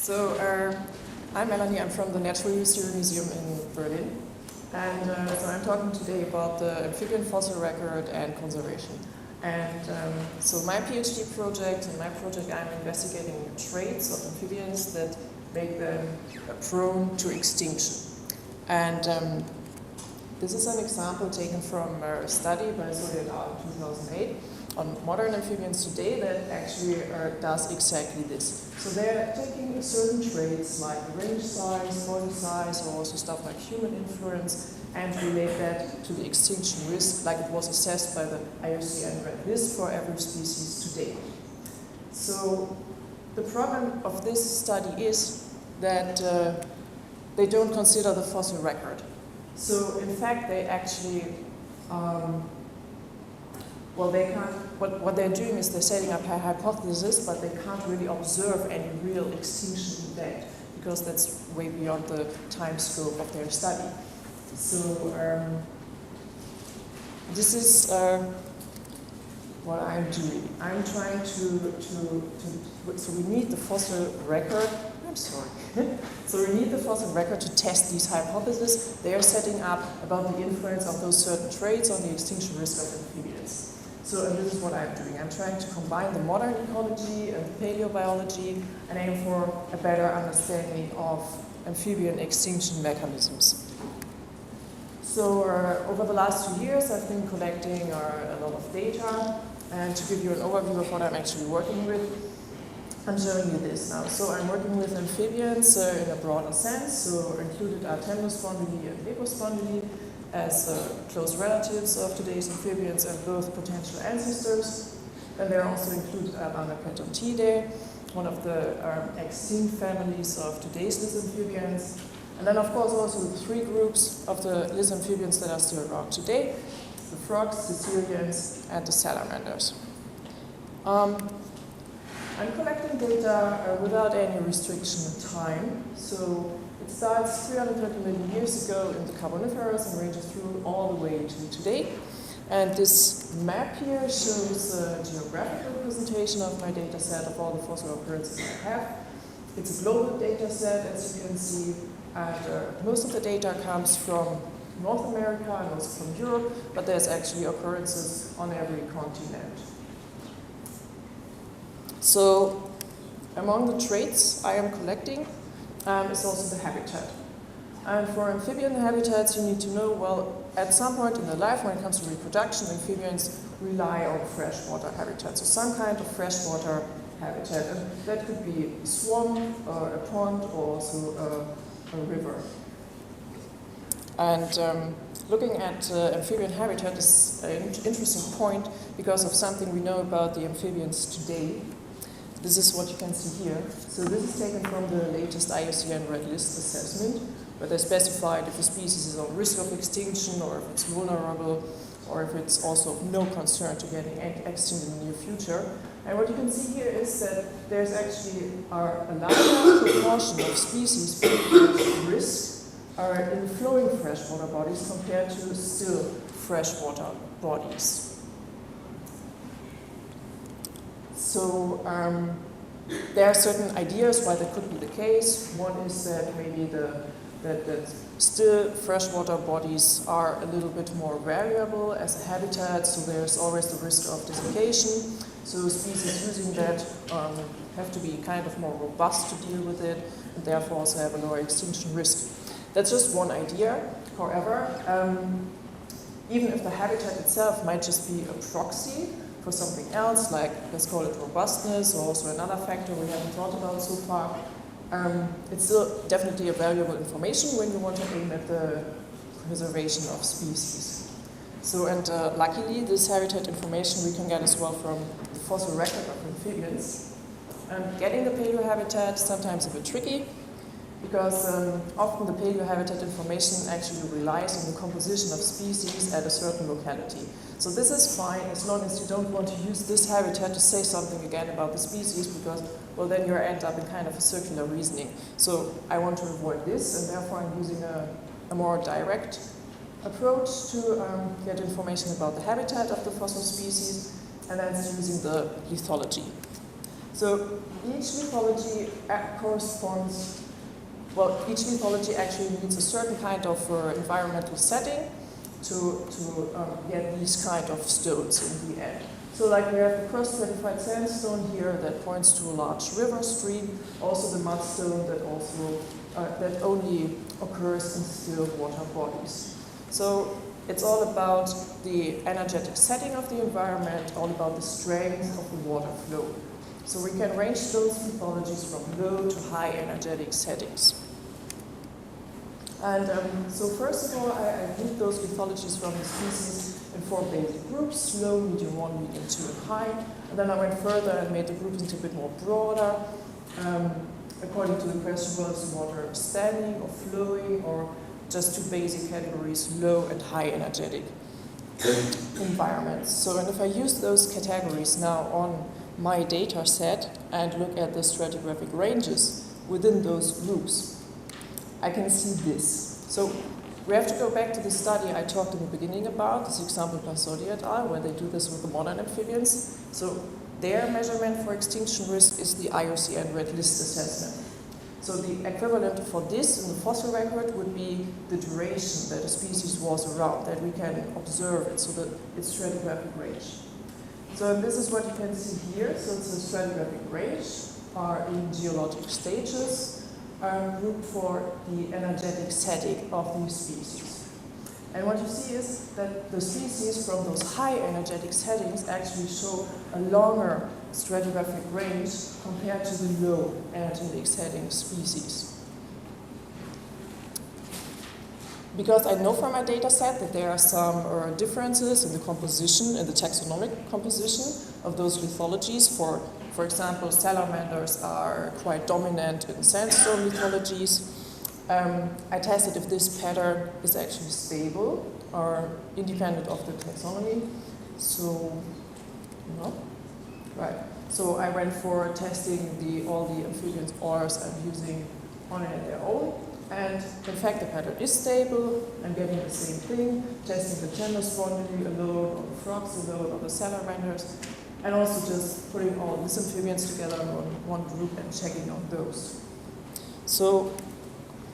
So I'm Melanie, I'm from the Natural History Museum in Berlin. And so I'm talking today about the amphibian fossil record and conservation. And so my PhD project, in my project I'm investigating traits of amphibians that make them prone to extinction. And this is an example taken from a study by Solé et al. In 2008 on modern amphibians today that actually does exactly this. So they're taking certain traits like range size, body size, or also stuff like human influence, and relate that to the extinction risk like it was assessed by the IUCN Red List for every species today. So the problem of this study is that they don't consider the fossil record. So in fact, they actually, they can't, what they're doing is they're setting up a hypothesis, but they can't really observe any real extinction event because that's way beyond the time scope of their study. So this is what I'm doing. I'm trying so we need the fossil record. I'm sorry. So we need the fossil record to test these hypotheses they are setting up about the influence of those certain traits on the extinction risk of amphibians. So and this is what I'm doing. I'm trying to combine the modern ecology and the paleobiology and aim for a better understanding of amphibian extinction mechanisms. So over the last 2 years, I've been collecting a lot of data, and to give you an overview of what I'm actually working with, I'm showing you this now. So I'm working with amphibians in a broader sense, so included are Temnospondyli and Lepospondyli as close relatives of today's amphibians and both potential ancestors. And they're also included Palaeontology, one of the extinct families of today's lizard amphibians. And then, of course, also the three groups of the lizard amphibians that are still around today: the frogs, the Caecilians, and the salamanders. I'm collecting data without any restriction of time. So it starts 330 million years ago in the Carboniferous and ranges through all the way to today. And this map here shows a geographic representation of my data set of all the fossil occurrences I have. It's a global data set, as you can see. And most of the data comes from North America and also from Europe, but there's actually occurrences on every continent. So among the traits I am collecting is also the habitat. And for amphibian habitats, you need to know, well, at some point in their life, when it comes to reproduction, amphibians rely on freshwater habitats, so some kind of freshwater habitat. And that could be a swamp, or a pond, or also a river. And looking at amphibian habitat is an interesting point because of something we know about the amphibians today. This is what you can see here. So this is taken from the latest IUCN Red List assessment, where they specified if a species is on risk of extinction, or if it's vulnerable, or if it's also of no concern to getting extinct in the near future. And what you can see here is that there's actually a larger proportion of species being at risk are in flowing freshwater bodies compared to still freshwater bodies. So there are certain ideas why that could be the case. One is that maybe that still freshwater bodies are a little bit more variable as a habitat, so there's always the risk of dislocation. So species using that have to be kind of more robust to deal with it, and therefore also have a lower extinction risk. That's just one idea. However, even if the habitat itself might just be a proxy for something else, like let's call it robustness, or also another factor we haven't thought about so far, it's still definitely a valuable information when you want to aim at the preservation of species. So, and luckily, this habitat information we can get as well from the fossil record of amphibians. Getting the paleohabitat is sometimes a bit tricky, because often the paleohabitat information actually relies on the composition of species at a certain locality. So this is fine as long as you don't want to use this habitat to say something again about the species, because, well, then you end up in kind of a circular reasoning. So I want to avoid this, and therefore I'm using a more direct approach to get information about the habitat of the fossil species, and that's using the lithology. So each mythology corresponds, well, each mythology actually needs a certain kind of environmental setting to get these kind of stones in the end. So like we have the cross-stratified sandstone here that points to a large river stream, also the mudstone that only occurs in still water bodies. So it's all about the energetic setting of the environment, all about the strength of the water flow. So we can range those mythologies from low to high energetic settings. And so first of all, I grouped those mythologies from the species in 4 basic groups: low, medium 1, medium 2, and high. And then I went further and made the groupings a bit more broader, according to the question, was water standing or flowing, or just 2 basic categories, low and high energetic environments. So, and if I use those categories now on my data set and look at the stratigraphic ranges within those groups, I can see this. So we have to go back to the study I talked in the beginning about, this example by Sodi et al., where they do this with the modern amphibians. So their measurement for extinction risk is the IUCN Red List assessment. So the equivalent for this in the fossil record would be the duration that a species was around, that we can observe it, so that its stratigraphic range. So this is what you can see here. So it's a stratigraphic range, are in geologic stages, grouped for the energetic setting of these species. And what you see is that the species from those high energetic settings actually show a longer stratigraphic range compared to the low energetic setting species. Because I know from my data set that there are some differences in the composition, in the taxonomic composition of those lithologies. For example, salamanders are quite dominant in sandstone lithologies. I tested if this pattern is actually stable or independent of the taxonomy. So, no. Right. So I went for testing all the amphibians ores I'm using on their own. And in fact, the pattern is stable. I'm getting the same thing, testing the gender spondylii alone, or the frogs alone, or the salamanders, and also just putting all these amphibians together in one group and checking on those. So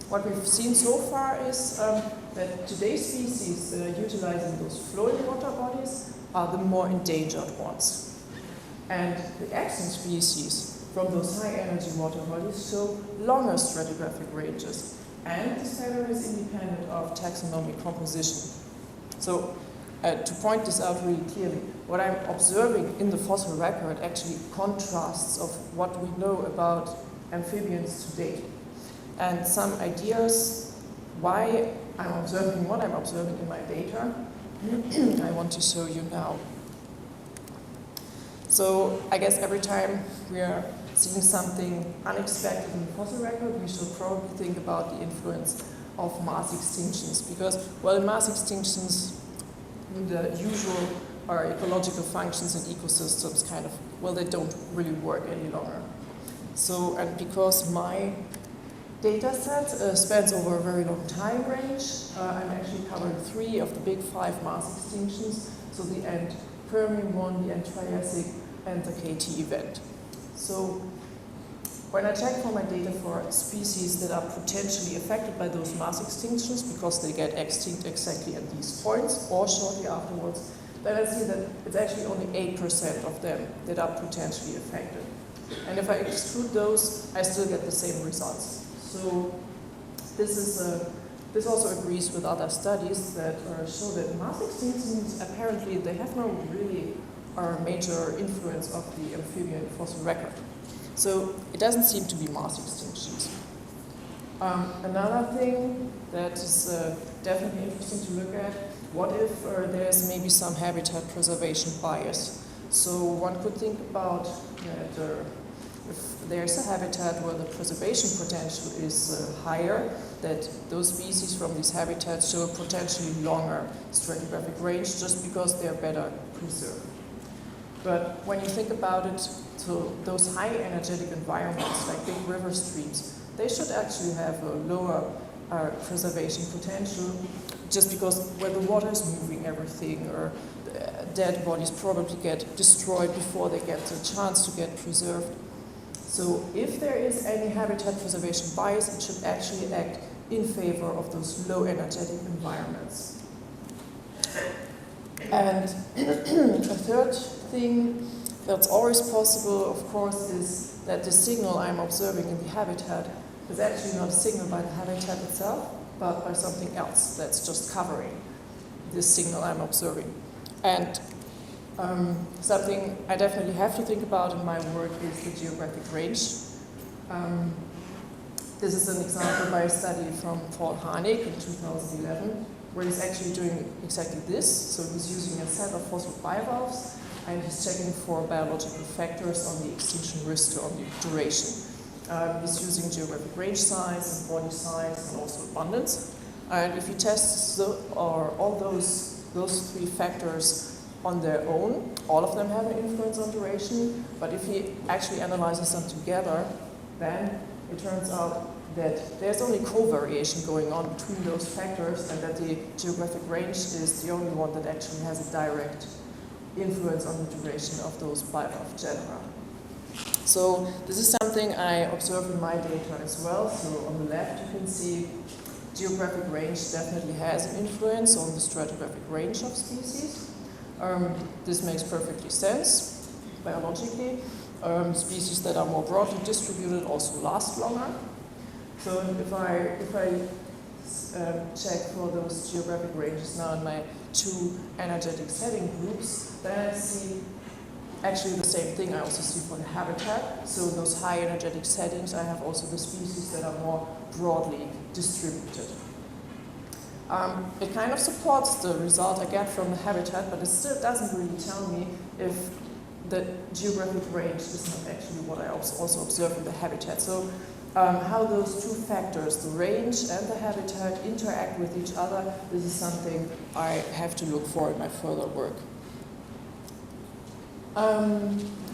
what we've seen so far is that today's species that are utilizing those flowing water bodies are the more endangered ones. And the extinct species from those high energy water bodies show longer stratigraphic ranges. And this pattern is independent of taxonomic composition. So to point this out really clearly, what I'm observing in the fossil record actually contrasts of what we know about amphibians today. And some ideas why I'm observing what I'm observing in my data, I want to show you now. So I guess every time we are seeing something unexpected in the fossil record, we should probably think about the influence of mass extinctions. Because, well, in mass extinctions, the usual ecological functions in ecosystems kind of, well, they don't really work any longer. So, and because my data set spans over a very long time range, I'm actually covering 3 of the big 5 mass extinctions. So the end Permian one, the end Triassic, and the KT event. So when I check for my data for species that are potentially affected by those mass extinctions because they get extinct exactly at these points or shortly afterwards, then I see that it's actually only 8% of them that are potentially affected. And if I exclude those, I still get the same results. So this also agrees with other studies that show that mass extinctions, apparently they have no really major influence of the amphibian fossil record. So it doesn't seem to be mass extinctions. Another thing that is definitely interesting to look at, what if there's maybe some habitat preservation bias? So one could think about that if there's a habitat where the preservation potential is higher, that those species from these habitats show a potentially longer stratigraphic range just because they're better preserved. But when you think about it, so those high energetic environments like big river streams, they should actually have a lower preservation potential just because when the water is moving everything or dead bodies probably get destroyed before they get the chance to get preserved. So if there is any habitat preservation bias, it should actually act in favor of those low energetic environments. And a third thing that's always possible, of course, is that the signal I'm observing in the habitat is actually not a signal by the habitat itself, but by something else that's just covering this signal I'm observing. And something I definitely have to think about in my work is the geographic range. This is an example by a study from Paul Harnick in 2011, where he's actually doing exactly this. So he's using a set of fossil bivalves, and he's checking for biological factors on the extinction risk or on the duration. He's using geographic range size and body size and also abundance. And if you test all those three factors on their own, all of them have an influence on duration. But if he actually analyzes them together, then it turns out that there's only covariation going on between those factors, and that the geographic range is the only one that actually has a direct influence on the duration of those bivalve genera. So this is something I observe in my data as well. So on the left you can see geographic range definitely has an influence on the stratigraphic range of species. This makes perfectly sense biologically. Species that are more broadly distributed also last longer. So if I check for those geographic ranges now in my two energetic setting groups, then I see actually the same thing I also see for the habitat. So in those high energetic settings, I have also the species that are more broadly distributed. It kind of supports the result I get from the habitat, but it still doesn't really tell me if the geographic range is not actually what I also observe in the habitat. So how those two factors, the range and the habitat, interact with each other, this is something I have to look for in my further work.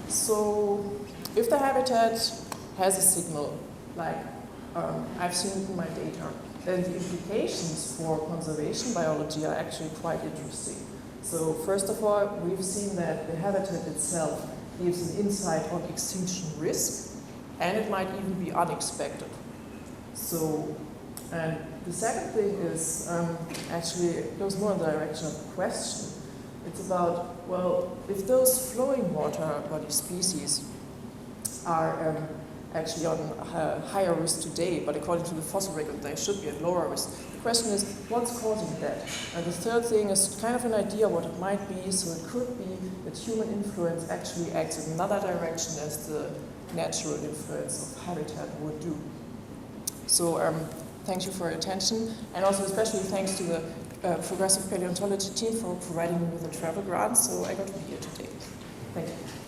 So if the habitat has a signal, like I've seen it in my data, then the implications for conservation biology are actually quite interesting. So first of all, we've seen that the habitat itself gives an insight on extinction risk, and it might even be unexpected. So, and the second thing is, actually it goes more in the direction of the question. It's about, well, if those flowing water body species are actually on higher risk today, but according to the fossil record they should be at lower risk. The question is, what's causing that? And the third thing is kind of an idea what it might be. So it could be that human influence actually acts in another direction as the natural influence of habitat would do. So thank you for your attention, and also especially thanks to the Progressive Paleontology team for providing me with a travel grant, so I got to be here today. Thank you.